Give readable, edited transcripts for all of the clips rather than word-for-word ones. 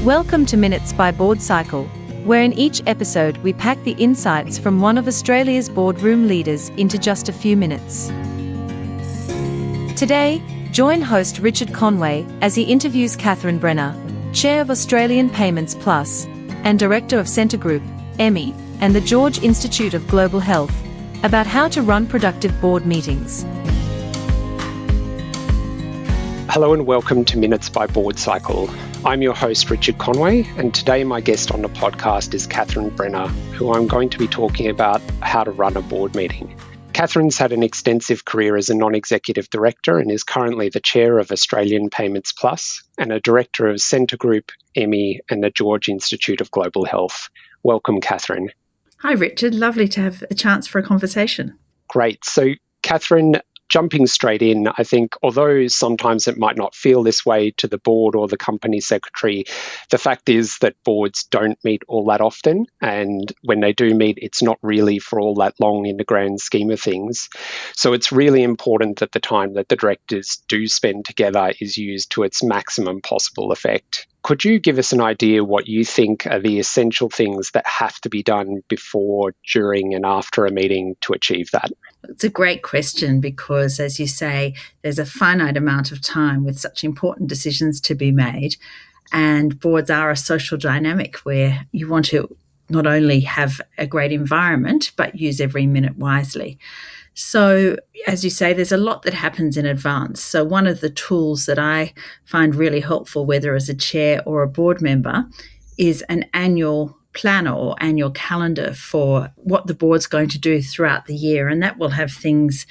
Welcome to Minutes by Board Cycle, where in each episode we pack the insights from one of Australia's boardroom leaders into just a few minutes. Today, join host Richard Conway as he interviews Catherine Brenner, Chair of Australian Payments Plus and Director of Scentre Group, Emmi, and the George Institute of Global Health, about how to run productive board meetings. Hello and welcome to Minutes by Board Cycle. I'm your host, Richard Conway, and today my guest on the podcast is Catherine Brenner, who I'm going to be talking about how to run a board meeting. Catherine's had an extensive career as a non-executive director and is currently the chair of Australian Payments Plus and a director of Scentre Group, Emmi, and the George Institute of Global Health. Welcome, Catherine. Hi, Richard. Lovely to have a chance for a conversation. Great. So, Catherine, jumping straight in, I think although sometimes it might not feel this way to the board or the company secretary, the fact is that boards don't meet all that often. And when they do meet, it's not really for all that long in the grand scheme of things. So it's really important that the time that the directors do spend together is used to its maximum possible effect. Could you give us an idea what you think are the essential things that have to be done before, during, and after a meeting to achieve that? It's a great question because, as you say, there's a finite amount of time with such important decisions to be made. And boards are a social dynamic where you want to not only have a great environment, but use every minute wisely. So, as you say, there's a lot that happens in advance. So one of the tools that I find really helpful, whether as a chair or a board member, is an annual planner or annual calendar for what the board's going to do throughout the year. And that will have things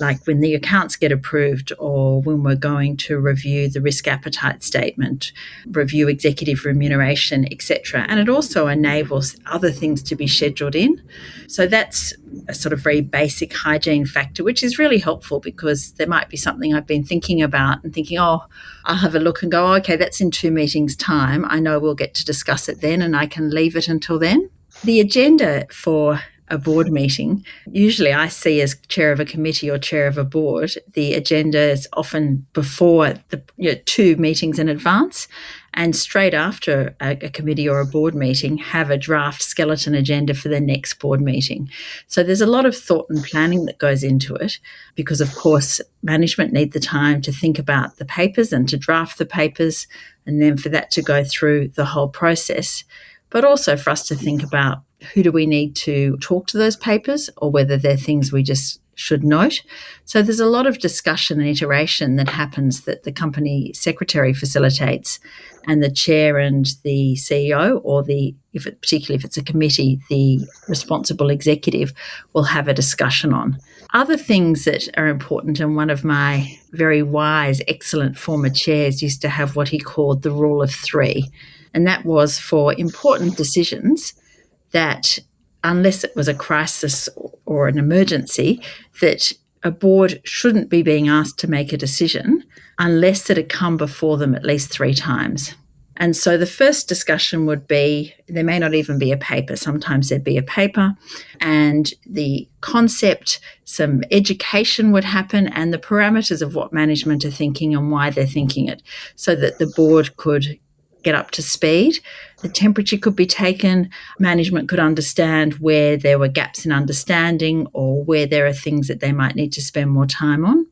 like when the accounts get approved or when we're going to review the risk appetite statement, review executive remuneration, etc. And it also enables other things to be scheduled in. So that's a sort of very basic hygiene factor, which is really helpful because there might be something I've been thinking about and thinking, I'll have a look and go, okay, that's in 2 meetings' time. I know we'll get to discuss it then and I can leave it until then. The agenda for a board meeting, usually I see as chair of a committee or chair of a board, the agenda is often before the 2 meetings in advance, and straight after a committee or a board meeting have a draft skeleton agenda for the next board meeting. So there's a lot of thought and planning that goes into it because, of course, management need the time to think about the papers and to draft the papers and then for that to go through the whole process, but also for us to think about who do we need to talk to those papers or whether they're things we just should note. So there's a lot of discussion and iteration that happens that the company secretary facilitates and the chair and the CEO or particularly if it's a committee, the responsible executive will have a discussion on. Other things that are important, and one of my very wise, excellent former chairs used to have what he called the rule of 3. And that was for important decisions that unless it was a crisis or an emergency, that a board shouldn't be being asked to make a decision unless it had come before them at least 3 times. And so the first discussion would be, there may not even be a paper. Sometimes there'd be a paper and the concept, some education would happen and the parameters of what management are thinking and why they're thinking it so that the board could get up to speed. The temperature could be taken. Management could understand where there were gaps in understanding or where there are things that they might need to spend more time on.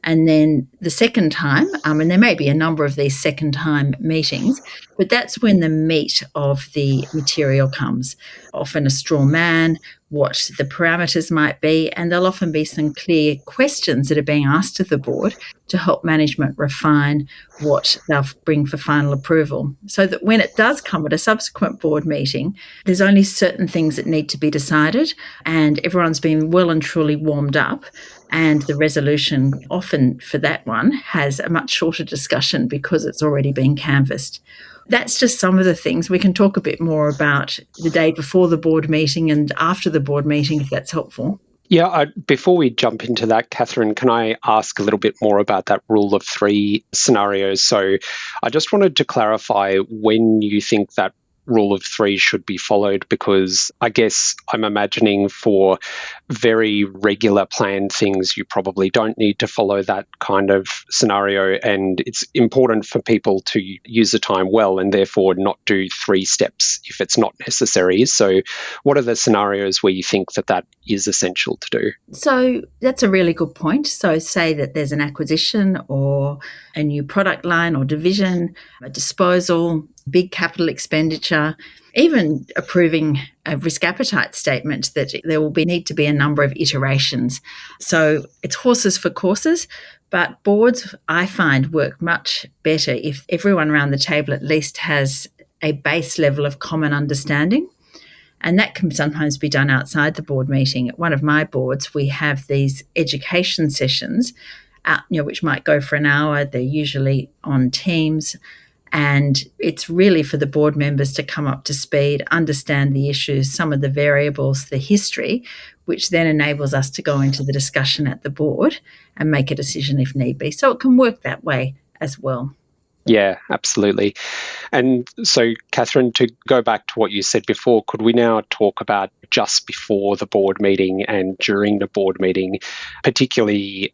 And then the second time, and there may be a number of these second time meetings, but that's when the meat of the material comes. Often a straw man, what the parameters might be, and there'll often be some clear questions that are being asked of the board to help management refine what they'll bring for final approval. So that when it does come at a subsequent board meeting, there's only certain things that need to be decided and everyone's been well and truly warmed up. And the resolution often for that one has a much shorter discussion because it's already been canvassed. That's just some of the things. We can talk a bit more about the day before the board meeting and after the board meeting, if that's helpful. Yeah, before we jump into that, Catherine, can I ask a little bit more about that rule of 3 scenario? So I just wanted to clarify when you think that rule of three should be followed? Because I guess I'm imagining for very regular planned things, you probably don't need to follow that kind of scenario. And it's important for people to use the time well and therefore not do 3 steps if it's not necessary. So what are the scenarios where you think that that is essential to do? So that's a really good point. So say that there's an acquisition or a new product line or division, a disposal, big capital expenditure, even approving a risk appetite statement, that there will need to be a number of iterations. So it's horses for courses, but boards, I find, work much better if everyone around the table at least has a base level of common understanding. And that can sometimes be done outside the board meeting. At one of my boards, we have these education sessions, which might go for an hour. They're usually on Teams. And it's really for the board members to come up to speed, understand the issues, some of the variables, the history, which then enables us to go into the discussion at the board and make a decision if need be. So it can work that way as well. Yeah, absolutely. And so, Catherine, to go back to what you said before, could we now talk about just before the board meeting and during the board meeting, particularly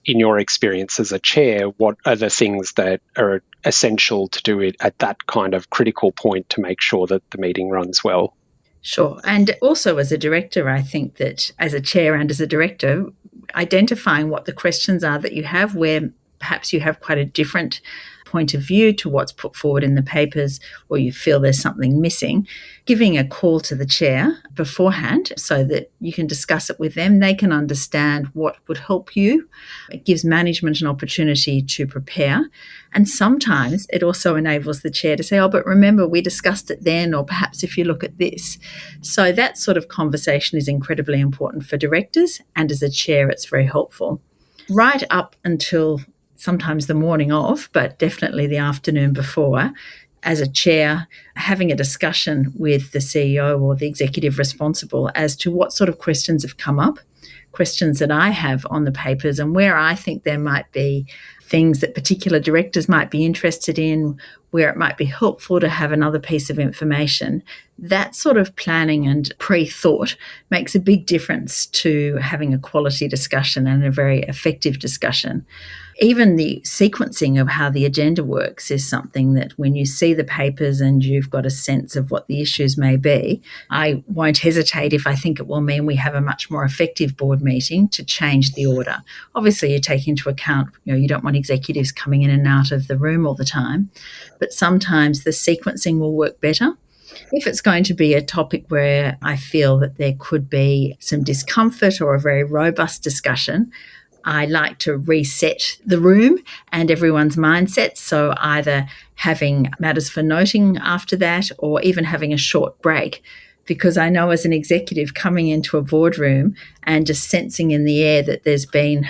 in your experience as a chair, what are the things that are essential to do it at that kind of critical point to make sure that the meeting runs well? Sure. And also as a director, I think that as a chair and as a director, identifying what the questions are that you have, where perhaps you have quite a different point of view to what's put forward in the papers, or you feel there's something missing, giving a call to the chair beforehand so that you can discuss it with them. They can understand what would help you. It gives management an opportunity to prepare. And sometimes it also enables the chair to say, oh, but remember, we discussed it then, or perhaps if you look at this. So that sort of conversation is incredibly important for directors, and as a chair, it's very helpful. Right up until sometimes the morning of, but definitely the afternoon before, as a chair, having a discussion with the CEO or the executive responsible as to what sort of questions have come up, questions that I have on the papers, and where I think there might be things that particular directors might be interested in, where it might be helpful to have another piece of information. That sort of planning and pre-thought makes a big difference to having a quality discussion and a very effective discussion. Even the sequencing of how the agenda works is something that when you see the papers and you've got a sense of what the issues may be, I won't hesitate, if I think it will mean we have a much more effective board meeting, to change the order. Obviously, you take into account, you don't want executives coming in and out of the room all the time, but sometimes the sequencing will work better. If it's going to be a topic where I feel that there could be some discomfort or a very robust discussion, I like to reset the room and everyone's mindset. So either having matters for noting after that, or even having a short break. Because I know as an executive coming into a boardroom and just sensing in the air that there's been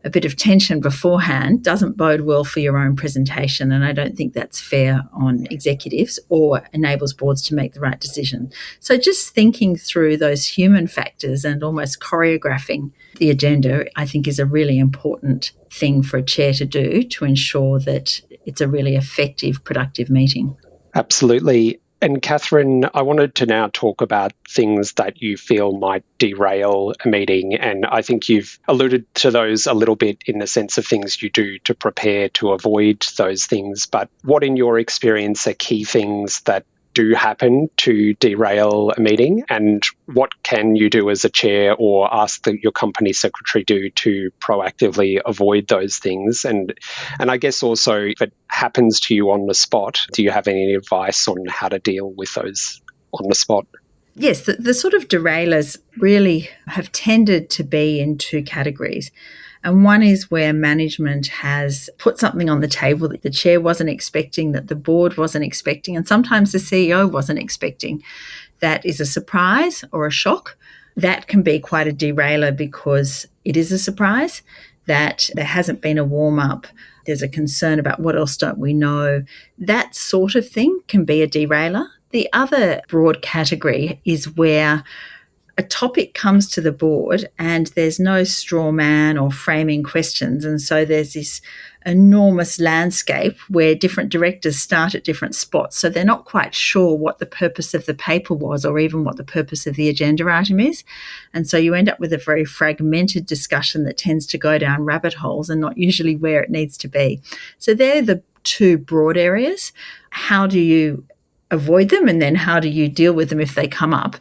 a bit of tension beforehand doesn't bode well for your own presentation. And I don't think that's fair on executives or enables boards to make the right decision. So just thinking through those human factors and almost choreographing the agenda, I think, is a really important thing for a chair to do to ensure that it's a really effective, productive meeting. Absolutely. And Catherine, I wanted to now talk about things that you feel might derail a meeting. And I think you've alluded to those a little bit in the sense of things you do to prepare to avoid those things. But what, in your experience, are key things that do happen to derail a meeting, and what can you do as a chair or ask your company secretary do to proactively avoid those things? And I guess also, if it happens to you on the spot, do you have any advice on how to deal with those on the spot? Yes, the sort of derailers really have tended to be in 2 categories. And one is where management has put something on the table that the chair wasn't expecting, that the board wasn't expecting, and sometimes the CEO wasn't expecting. That is a surprise or a shock. That can be quite a derailer because it is a surprise, that there hasn't been a warm-up. There's a concern about what else don't we know. That sort of thing can be a derailer. The other broad category is where a topic comes to the board and there's no straw man or framing questions. And so there's this enormous landscape where different directors start at different spots. So they're not quite sure what the purpose of the paper was or even what the purpose of the agenda item is. And so you end up with a very fragmented discussion that tends to go down rabbit holes and not usually where it needs to be. So they're the two broad areas. How do you avoid them, and then how do you deal with them if they come up?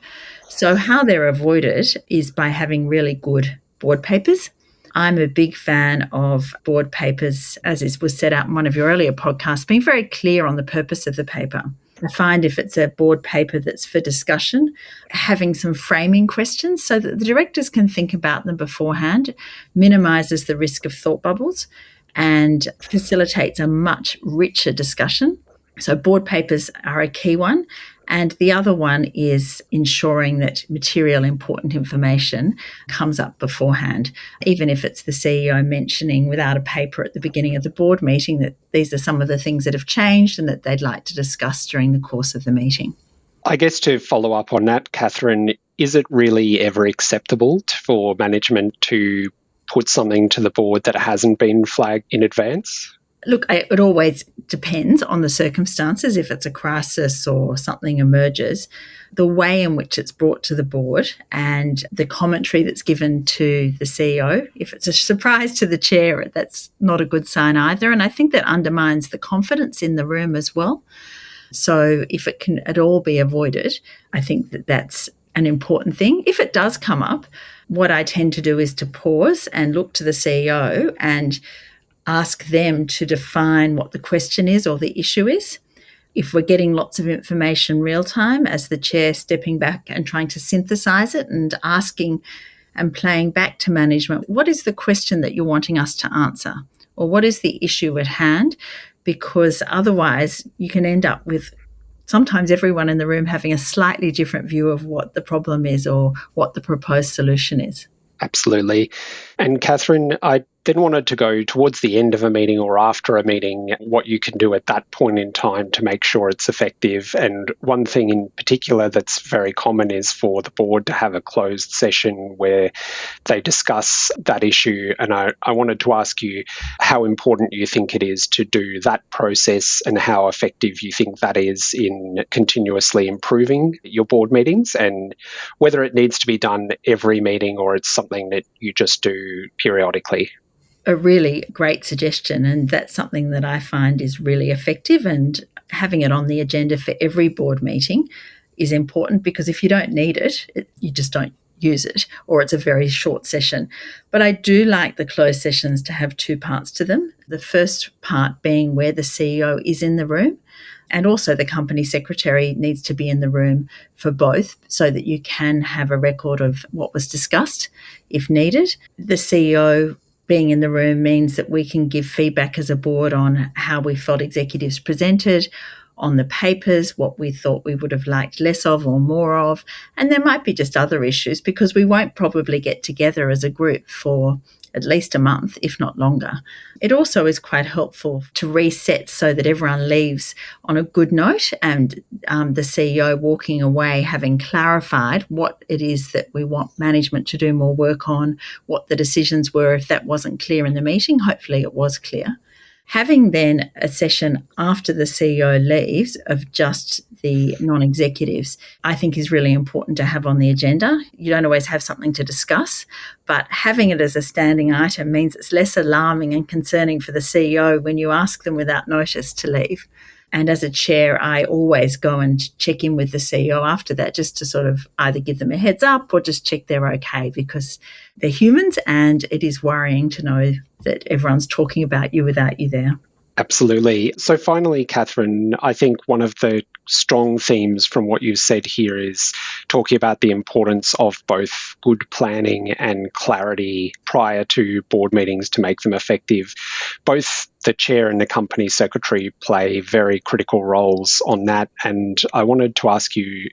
So how they're avoided is by having really good board papers. I'm a big fan of board papers, as was set out in one of your earlier podcasts, being very clear on the purpose of the paper. I find if it's a board paper that's for discussion, having some framing questions so that the directors can think about them beforehand minimises the risk of thought bubbles and facilitates a much richer discussion. So board papers are a key one. And the other one is ensuring that material important information comes up beforehand, even if it's the CEO mentioning without a paper at the beginning of the board meeting that these are some of the things that have changed and that they'd like to discuss during the course of the meeting. I guess to follow up on that, Catherine, is it really ever acceptable for management to put something to the board that hasn't been flagged in advance? Look, it always depends on the circumstances. If it's a crisis or something emerges, the way in which it's brought to the board and the commentary that's given to the CEO, if it's a surprise to the chair, that's not a good sign either. And I think that undermines the confidence in the room as well. So if it can at all be avoided, I think that that's an important thing. If it does come up, what I tend to do is to pause and look to the CEO and ask them to define what the question is or the issue is. If we're getting lots of information real time, as the chair stepping back and trying to synthesize it and asking and playing back to management, what is the question that you're wanting us to answer? Or what is the issue at hand? Because otherwise you can end up with sometimes everyone in the room having a slightly different view of what the problem is or what the proposed solution is. Absolutely. And Catherine, I then wanted to go towards the end of a meeting or after a meeting, what you can do at that point in time to make sure it's effective. And one thing in particular that's very common is for the board to have a closed session where they discuss that issue. And I wanted to ask you how important you think it is to do that process and how effective you think that is in continuously improving your board meetings, and whether it needs to be done every meeting or it's something that you just do periodically. A really great suggestion, and that's something that I find is really effective, and having it on the agenda for every board meeting is important, because if you don't need it, you just don't use it, or it's a very short session. But I do like the closed sessions to have two parts to them. The first part being where the CEO is in the room, and also the company secretary needs to be in the room for both so that you can have a record of what was discussed if needed. The CEO being in the room means that we can give feedback as a board on how we felt executives presented, on the papers, what we thought we would have liked less of or more of. And there might be just other issues, because we won't probably get together as a group for at least a month, if not longer. It also is quite helpful to reset so that everyone leaves on a good note, and the CEO walking away having clarified what it is that we want management to do more work on, what the decisions were if that wasn't clear in the meeting. Hopefully it was clear. Having then a session after the CEO leaves of just the non-executives, I think is really important to have on the agenda. You don't always have something to discuss, but having it as a standing item means it's less alarming and concerning for the CEO when you ask them without notice to leave. And as a chair, I always go and check in with the CEO after that, just to sort of either give them a heads up or just check they're okay, because they're humans and it is worrying to know that everyone's talking about you without you there. Absolutely. So finally, Catherine, I think one of the strong themes from what you've said here is talking about the importance of both good planning and clarity prior to board meetings to make them effective. Both the chair and the company secretary play very critical roles on that. And I wanted to ask you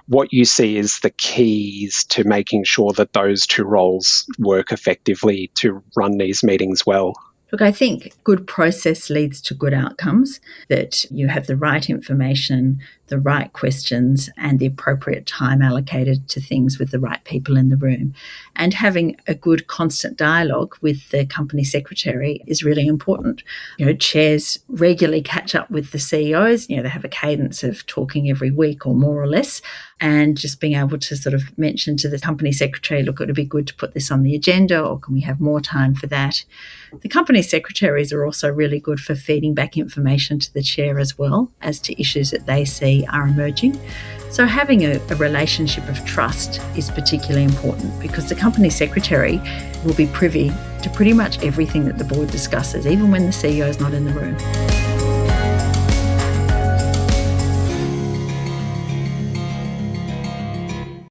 what you see as the keys to making sure that those two roles work effectively to run these meetings well. Look, I think good process leads to good outcomes, that you have the right information, the right questions, and the appropriate time allocated to things with the right people in the room. And having a good constant dialogue with the company secretary is really important. Chairs regularly catch up with the CEOs. They have a cadence of talking every week or more or less, and just being able to sort of mention to the company secretary, look, it would be good to put this on the agenda, or can we have more time for that? The company secretaries are also really good for feeding back information to the chair as well as to issues that they see are emerging. So having a relationship of trust is particularly important, because the company secretary will be privy to pretty much everything that the board discusses, even when the CEO is not in the room.